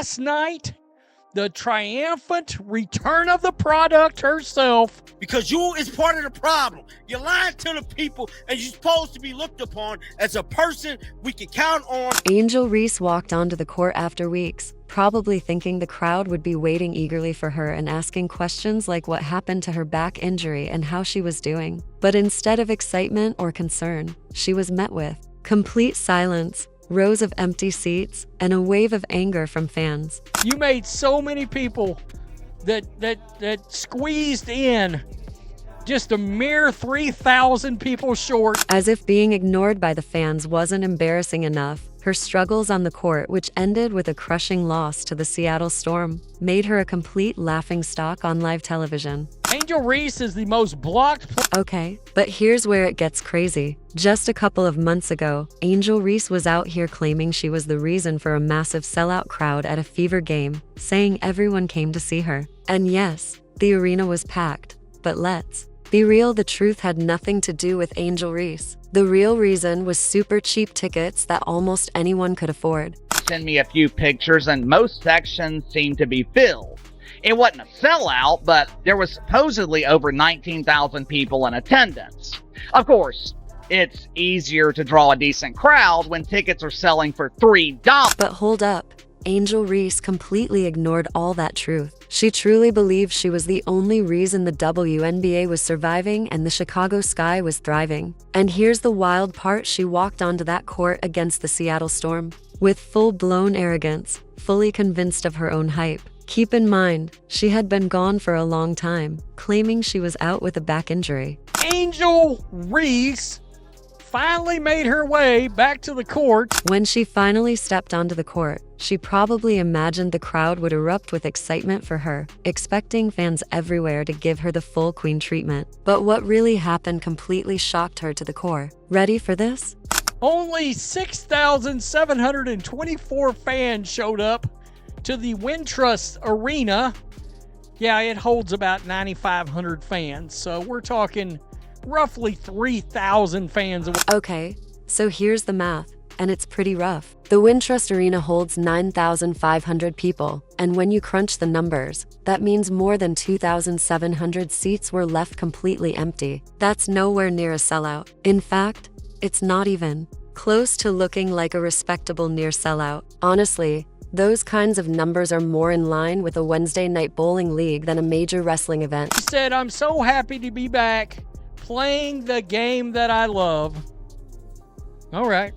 last night, the triumphant return of the product herself. Because you is part of the problem. You're lying to the people, and you're supposed to be looked upon as a person we can count on. Angel Reese walked onto the court after weeks, probably thinking the crowd would be waiting eagerly for her and asking questions like what happened to her back injury and how she was doing. But instead of excitement or concern, she was met with complete silence, rows of empty seats, and a wave of anger from fans. You made so many people that squeezed in, just a mere 3,000 people short. As if being ignored by the fans wasn't embarrassing enough, her struggles on the court, which ended with a crushing loss to the Seattle Storm, made her a complete laughingstock on live television. Angel Reese is the most blocked Okay, but here's where it gets crazy. Just a couple of months ago, Angel Reese was out here claiming she was the reason for a massive sellout crowd at a Fever game, saying everyone came to see her. And yes, the arena was packed, but let's be real, the truth had nothing to do with Angel Reese. The real reason was super cheap tickets that almost anyone could afford. Send me a few pictures and most sections seemed to be filled. It wasn't a sellout, but there was supposedly over 19,000 people in attendance. Of course, it's easier to draw a decent crowd when tickets are selling for $3. But hold up. Angel Reese completely ignored all that truth. She truly believed she was the only reason the WNBA was surviving and the Chicago Sky was thriving. And here's the wild part: she walked onto that court against the Seattle Storm with full-blown arrogance, fully convinced of her own hype. Keep in mind, she had been gone for a long time, claiming she was out with a back injury. Angel Reese finally made her way back to the court. When she finally stepped onto the court, she probably imagined the crowd would erupt with excitement for her, expecting fans everywhere to give her the full queen treatment. But what really happened completely shocked her to the core. Ready for this? Only 6,724 fans showed up to the Wintrust Arena. Yeah, it holds about 9,500 fans, so we're talking roughly 3,000 fans away. Okay, so here's the math, and it's pretty rough. The Wintrust Arena holds 9,500 people, and when you crunch the numbers, that means more than 2,700 seats were left completely empty. That's nowhere near a sellout. In fact, it's not even close to looking like a respectable near sellout. Honestly, those kinds of numbers are more in line with a Wednesday night bowling league than a major wrestling event. She said, "I'm so happy to be back playing the game that I love." All right.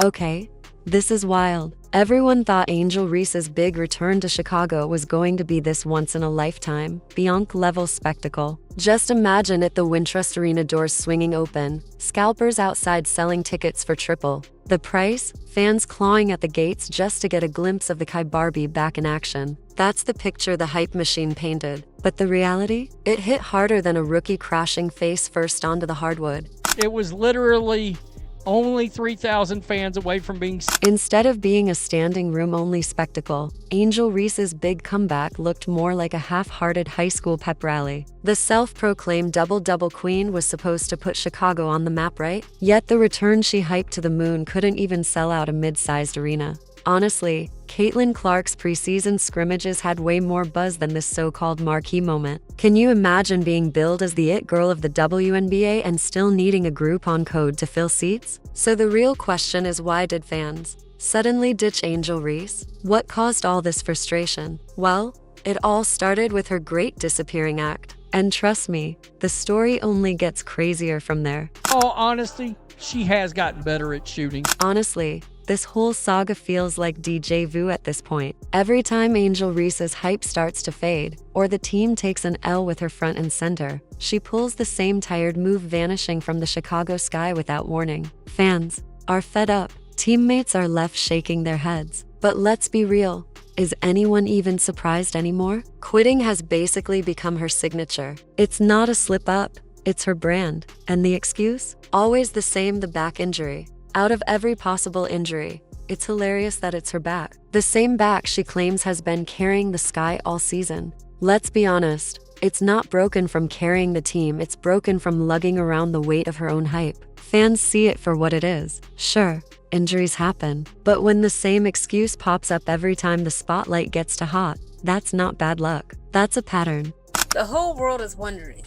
Okay, this is wild. Everyone thought Angel Reese's big return to Chicago was going to be this once-in-a-lifetime, Beyonce-level spectacle. Just imagine it, the Wintrust Arena doors swinging open, scalpers outside selling tickets for triple the price, fans clawing at the gates just to get a glimpse of the Kai Barbie back in action. That's the picture the hype machine painted. But the reality? It hit harder than a rookie crashing face first onto the hardwood. It was literally only 3,000 fans away from being... Instead of being a standing room only spectacle, Angel Reese's big comeback looked more like a half-hearted high school pep rally. The self-proclaimed double-double queen was supposed to put Chicago on the map, right? Yet the return she hyped to the moon couldn't even sell out a mid-sized arena. Honestly, Caitlin Clark's preseason scrimmages had way more buzz than this so-called marquee moment. Can you imagine being billed as the it girl of the WNBA and still needing a Groupon code to fill seats? So the real question is, why did fans suddenly ditch Angel Reese? What caused all this frustration? Well, it all started with her great disappearing act. And trust me, the story only gets crazier from there. All honesty, she has gotten better at shooting. Honestly, this whole saga feels like déjà vu at this point. Every time Angel Reese's hype starts to fade, or the team takes an L with her front and center, she pulls the same tired move, vanishing from the Chicago sky without warning. Fans are fed up. Teammates are left shaking their heads. But let's be real. Is anyone even surprised anymore? Quitting has basically become her signature. It's not a slip up, it's her brand. And the excuse? Always the same, the back injury. Out of every possible injury, it's hilarious that it's her back. The same back she claims has been carrying the Sky all season. Let's be honest, It's not broken from carrying the team, it's broken from lugging around the weight of her own hype. Fans see it for what it is. Sure, injuries happen, but when the same excuse pops up every time the spotlight gets too hot, that's not bad luck. That's a pattern. The whole world is wondering,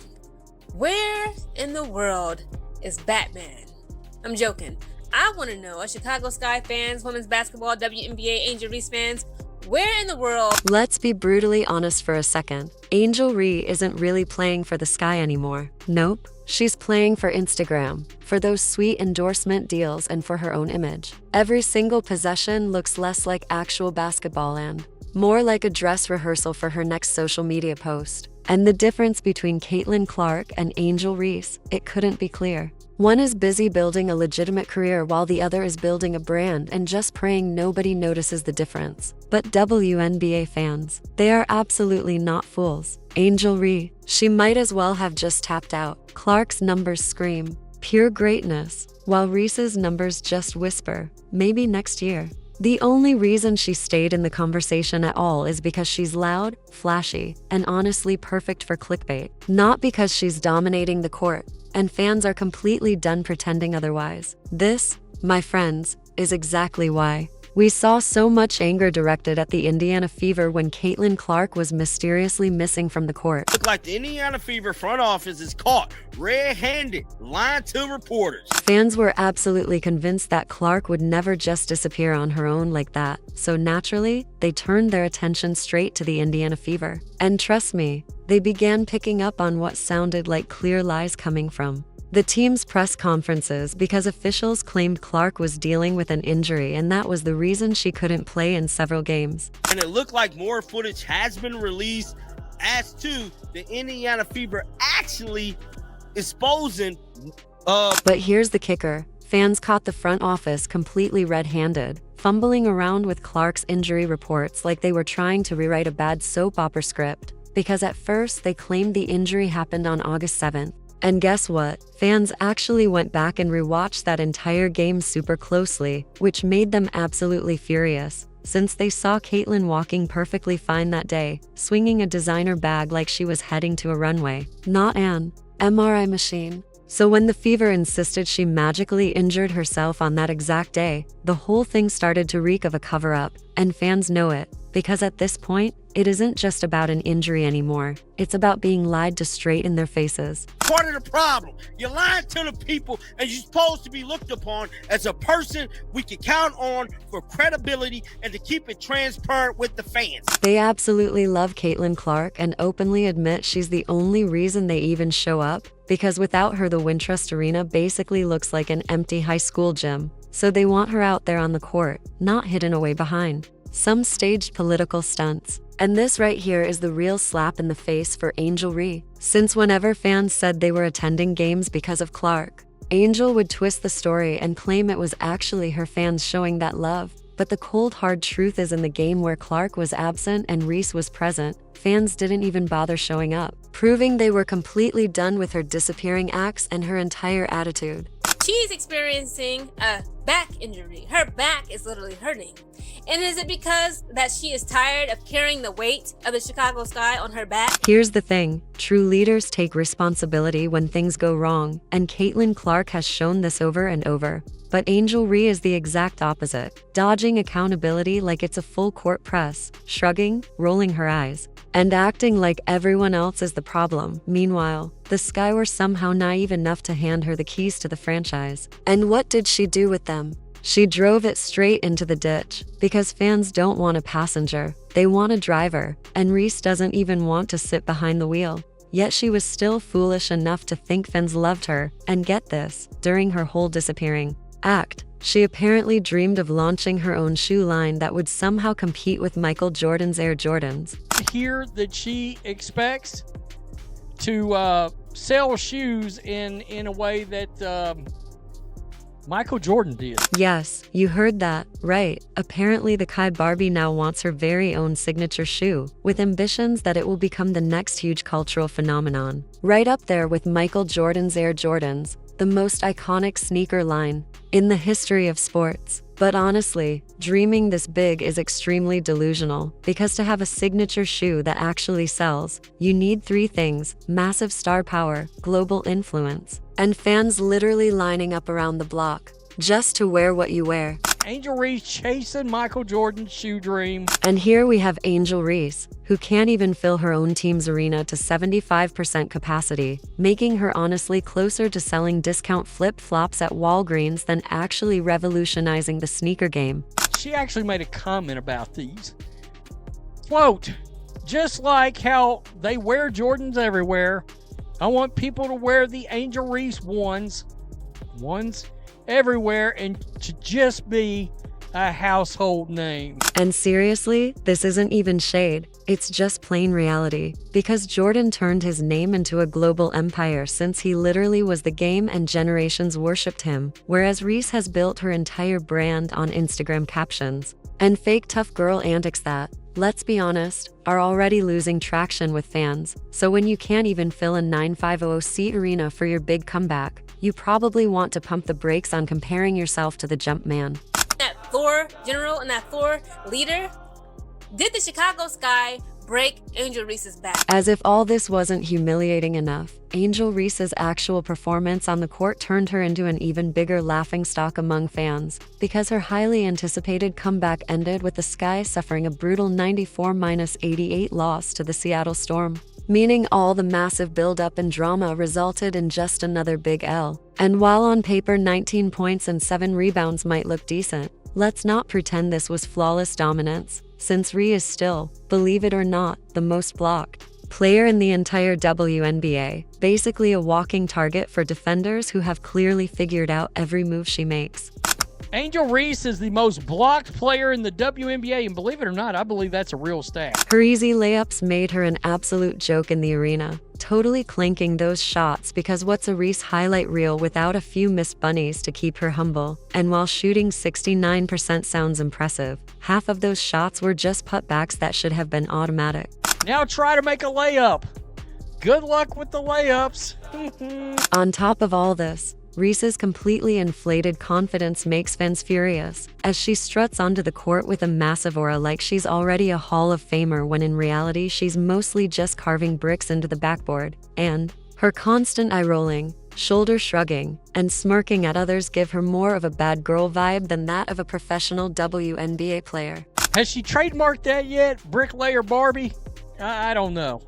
where in the world is Batman? I'm joking. I want to know, as Chicago Sky fans, women's basketball, WNBA, Angel Reese fans, where in the world? Let's be brutally honest for a second. Angel Reese isn't really playing for the Sky anymore. Nope. She's playing for Instagram, for those sweet endorsement deals, and for her own image. Every single possession looks less like actual basketball and more like a dress rehearsal for her next social media post. And the difference between Caitlin Clark and Angel Reese, it couldn't be clear. One is busy building a legitimate career while the other is building a brand and just praying nobody notices the difference. But WNBA fans, they are absolutely not fools. Angel Reese, she might as well have just tapped out. Clark's numbers scream pure greatness, while Reese's numbers just whisper, maybe next year. The only reason she stayed in the conversation at all is because she's loud, flashy, and honestly perfect for clickbait. Not because she's dominating the court, and fans are completely done pretending otherwise. This, my friends, is exactly why. We saw so much anger directed at the Indiana Fever when Caitlin Clark was mysteriously missing from the court. Look like the Indiana Fever front office is caught red-handed, lying to reporters. Fans were absolutely convinced that Clark would never just disappear on her own like that, so naturally, they turned their attention straight to the Indiana Fever. And trust me, they began picking up on what sounded like clear lies coming from the team's press conferences, because officials claimed Clark was dealing with an injury and that was the reason she couldn't play in several games. And it looked like more footage has been released as to the Indiana Fever actually exposing But here's the kicker. Fans caught the front office completely red-handed, fumbling around with Clark's injury reports like they were trying to rewrite a bad soap opera script, because at first they claimed the injury happened on August 7th. And guess what? Fans actually went back and rewatched that entire game super closely, which made them absolutely furious, since they saw Caitlin walking perfectly fine that day, swinging a designer bag like she was heading to a runway, not an MRI machine. So when the Fever insisted she magically injured herself on that exact day, the whole thing started to reek of a cover-up, and fans know it, because at this point, it isn't just about an injury anymore. It's about being lied to straight in their faces. part of the problem. You're lying to the people, and you're supposed to be looked upon as a person we can count on for credibility and to keep it transparent with the fans. They absolutely love Caitlin Clark and openly admit she's the only reason they even show up, because without her the Wintrust Arena basically looks like an empty high school gym. So they want her out there on the court, not hidden away behind some staged political stunts. And this right here is the real slap in the face for Angel Reese. Since whenever fans said they were attending games because of Clark, Angel would twist the story and claim it was actually her fans showing that love. But the cold hard truth is, in the game where Clark was absent and Reese was present, fans didn't even bother showing up, proving they were completely done with her disappearing acts and her entire attitude. She's experiencing a back injury. Her back is literally hurting. And is it because that she is tired of carrying the weight of the Chicago Sky on her back? Here's the thing. True leaders take responsibility when things go wrong, and Caitlin Clark has shown this over and over. But Angel Reese is the exact opposite, dodging accountability like it's a full court press, shrugging, rolling her eyes, and acting like everyone else is the problem. Meanwhile, the Sky were somehow naive enough to hand her the keys to the franchise. And what did she do with them? She drove it straight into the ditch, because fans don't want a passenger, they want a driver, and Reese doesn't even want to sit behind the wheel. Yet she was still foolish enough to think fans loved her, and get this, during her whole disappearing act, she apparently dreamed of launching her own shoe line that would somehow compete with Michael Jordan's Air Jordans. Hear that she expects to sell shoes in a way that Michael Jordan did. Yes, you heard that, right. Apparently the Kai Barbie now wants her very own signature shoe, with ambitions that it will become the next huge cultural phenomenon. Right up there with Michael Jordan's Air Jordans, the most iconic sneaker line in the history of sports. But honestly, dreaming this big is extremely delusional, because to have a signature shoe that actually sells, you need three things: massive star power, global influence, and fans literally lining up around the block just to wear what you wear. Angel Reese chasing Michael Jordan's shoe dream. And here we have Angel Reese, who can't even fill her own team's arena to 75% capacity, making her honestly closer to selling discount flip-flops at Walgreens than actually revolutionizing the sneaker game. She actually made a comment about these. Quote, "Just like how they wear Jordans everywhere, I want people to wear the Angel Reese ones everywhere and to just be a household name." And seriously, this isn't even shade, it's just plain reality. Because Jordan turned his name into a global empire since he literally was the game and generations worshipped him, whereas Reese has built her entire brand on Instagram captions and fake tough girl antics that, let's be honest, are already losing traction with fans. So when you can't even fill a 9,500-seat arena for your big comeback, you probably want to pump the brakes on comparing yourself to the Jumpman. That floor general and that floor leader, did the Chicago Sky break Angel Reese's back? As if all this wasn't humiliating enough, Angel Reese's actual performance on the court turned her into an even bigger laughingstock among fans, because her highly anticipated comeback ended with the Sky suffering a brutal 94-88 loss to the Seattle Storm. Meaning all the massive build-up and drama resulted in just another big L. And while on paper 19 points and 7 rebounds might look decent, let's not pretend this was flawless dominance, since Reese is still, believe it or not, the most blocked player in the entire WNBA, basically a walking target for defenders who have clearly figured out every move she makes. Angel Reese is the most blocked player in the WNBA, and believe it or not, I believe that's a real stat. Her easy layups made her an absolute joke in the arena, totally clanking those shots because what's a Reese highlight reel without a few missed bunnies to keep her humble? And while shooting 69% sounds impressive, half of those shots were just putbacks that should have been automatic. Now try to make a layup. Good luck with the layups. On top of all this, Reese's completely inflated confidence makes fans furious, as she struts onto the court with a massive aura like she's already a Hall of Famer when in reality she's mostly just carving bricks into the backboard, and her constant eye-rolling, shoulder-shrugging, and smirking at others give her more of a bad girl vibe than that of a professional WNBA player. Has she trademarked that yet? Bricklayer Barbie? I don't know.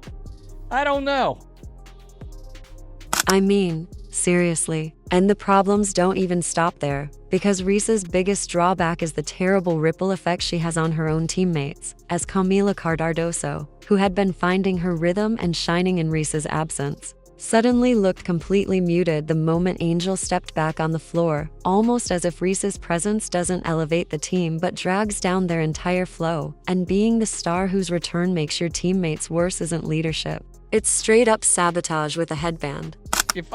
I mean, seriously. And the problems don't even stop there, because Reese's biggest drawback is the terrible ripple effect she has on her own teammates, as Camila Cardoso, who had been finding her rhythm and shining in Reese's absence, suddenly looked completely muted the moment Angel stepped back on the floor, almost as if Reese's presence doesn't elevate the team but drags down their entire flow, and being the star whose return makes your teammates worse isn't leadership. It's straight up sabotage with a headband. If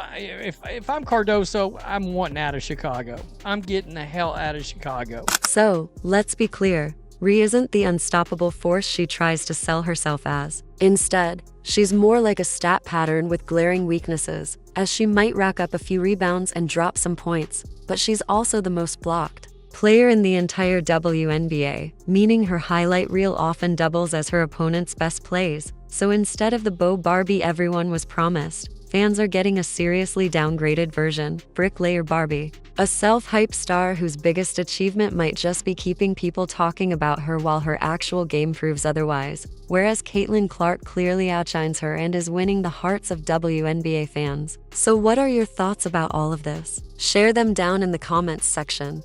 I'm Cardoso, I'm wanting out of Chicago. I'm getting the hell out of Chicago. So, let's be clear. Rhea isn't the unstoppable force she tries to sell herself as. Instead, she's more like a stat pattern with glaring weaknesses, as she might rack up a few rebounds and drop some points, but she's also the most blocked player in the entire WNBA, meaning her highlight reel often doubles as her opponent's best plays. So instead of the Bo Barbie everyone was promised, fans are getting a seriously downgraded version, Bricklayer Barbie. A self-hyped star whose biggest achievement might just be keeping people talking about her while her actual game proves otherwise. Whereas Caitlin Clark clearly outshines her and is winning the hearts of WNBA fans. So what are your thoughts about all of this? Share them down in the comments section.